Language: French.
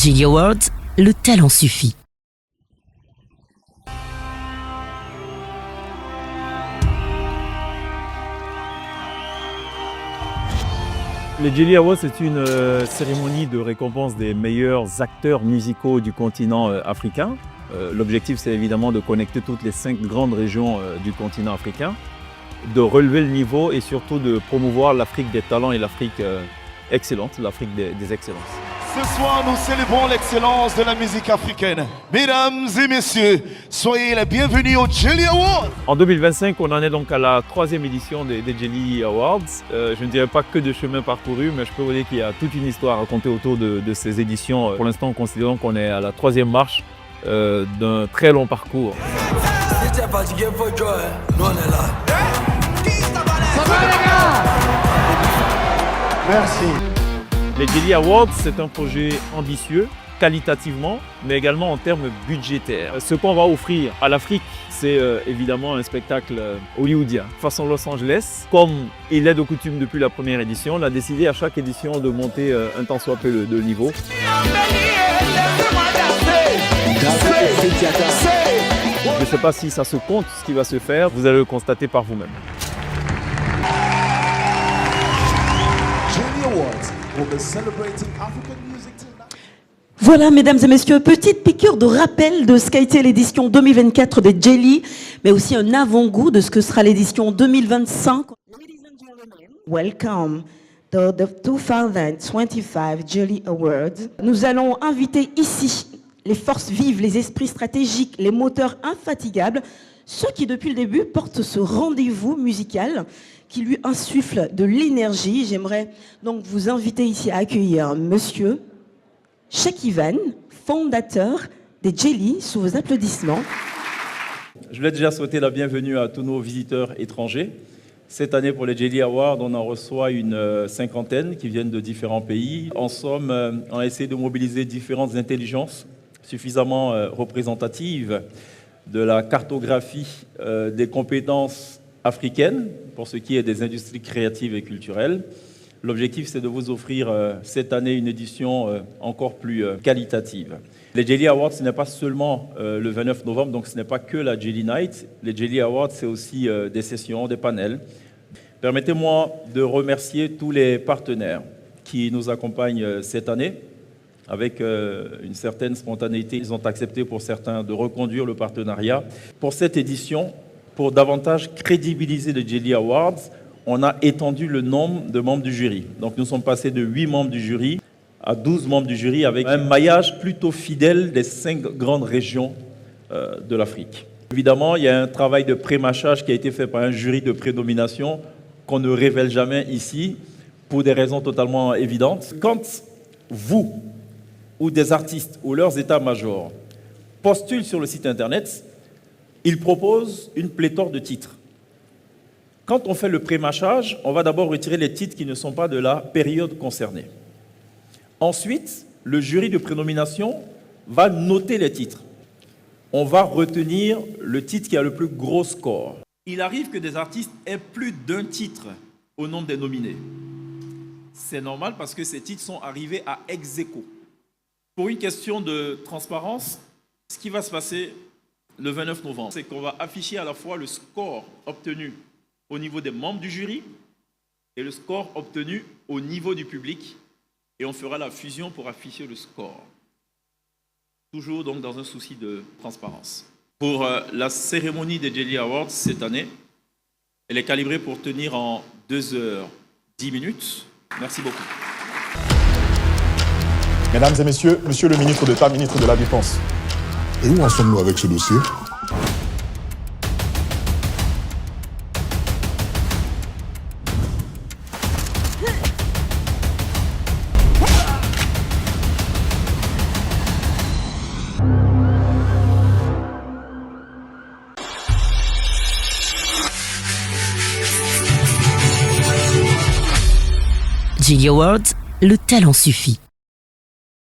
Jelly Awards, le talent suffit. Les Jelly Awards, c'est une cérémonie de récompense des meilleurs acteurs musicaux du continent africain. L'objectif, c'est évidemment de connecter toutes les 5 grandes régions du continent africain, de relever le niveau et surtout de promouvoir l'Afrique des talents et l'Afrique excellente, l'Afrique des excellences. Ce soir, nous célébrons l'excellence de la musique africaine. Mesdames et messieurs, soyez les bienvenus au Jelly Awards. En 2025, on en est donc à la 3e édition des Jelly Awards. Je ne dirais pas que de chemin parcouru, mais je peux vous dire qu'il y a toute une histoire à raconter autour de ces éditions. Pour l'instant, considérons qu'on est à la 3e marche d'un très long parcours. Si t'es fatigué, faut jouer. Nous, on est là. Ça va, les gars? Merci. Les Jelly Awards, c'est un projet ambitieux, qualitativement, mais également en termes budgétaires. Ce qu'on va offrir à l'Afrique, c'est évidemment un spectacle hollywoodien, façon Los Angeles. Comme il est de coutume depuis la première édition, on a décidé à chaque édition de monter un tant soit peu de niveau. Je ne sais pas si ça se compte, ce qui va se faire, vous allez le constater par vous-même. Jelly Awards will be celebrating African music tonight. Voilà, mesdames et messieurs, petite piqûre de rappel de ce qu'a été l'édition 2024 des Jelly, mais aussi un avant-goût de ce que sera l'édition 2025. Welcome to the 2025 Jelly Awards. Nous allons inviter ici les forces vives, les esprits stratégiques, les moteurs infatigables, ceux qui depuis le début portent ce rendez-vous musical qui lui insuffle de l'énergie. J'aimerais donc vous inviter ici à accueillir monsieur Cheikh Ivan, fondateur des Jelly, sous vos applaudissements. Je voulais déjà souhaiter la bienvenue à tous nos visiteurs étrangers. Cette année, pour les Jelly Awards, on en reçoit une cinquantaine qui viennent de différents pays. En somme, on a essayé de mobiliser différentes intelligences suffisamment représentatives de la cartographie des compétences africaines pour ce qui est des industries créatives et culturelles. L'objectif, c'est de vous offrir cette année une édition encore plus qualitative. Les Jelly Awards, ce n'est pas seulement le 29 novembre, donc ce n'est pas que la Jelly Night. Les Jelly Awards, c'est aussi des sessions, des panels. Permettez-moi de remercier tous les partenaires qui nous accompagnent cette année. Avec une certaine spontanéité, ils ont accepté pour certains de reconduire le partenariat. Pour cette édition, pour davantage crédibiliser les Jelly Awards, on a étendu le nombre de membres du jury. Donc nous sommes passés de 8 membres du jury à 12 membres du jury avec un maillage plutôt fidèle des 5 grandes régions de l'Afrique. Évidemment, il y a un travail de pré-mâchage qui a été fait par un jury de prédomination qu'on ne révèle jamais ici pour des raisons totalement évidentes. Quand vous ou des artistes ou leurs états-majors postulent sur le site internet, ils proposent une pléthore de titres. Quand on fait le pré-mâchage, on va d'abord retirer les titres qui ne sont pas de la période concernée. Ensuite, le jury de prénomination va noter les titres. On va retenir le titre qui a le plus gros score. Il arrive que des artistes aient plus d'un titre au nombre des nominés. C'est normal parce que ces titres sont arrivés à ex-aequo. Pour une question de transparence, ce qui va se passer le 29 novembre, c'est qu'on va afficher à la fois le score obtenu au niveau des membres du jury et le score obtenu au niveau du public. Et on fera la fusion pour afficher le score. Toujours donc dans un souci de transparence. Pour la cérémonie des Jelly Awards cette année, elle est calibrée pour tenir en 2h10. Merci beaucoup. Mesdames et messieurs, monsieur le ministre d'État, ministre de la Défense. Et où en sommes-nous avec ce dossier? Jelly Awards, le talent suffit.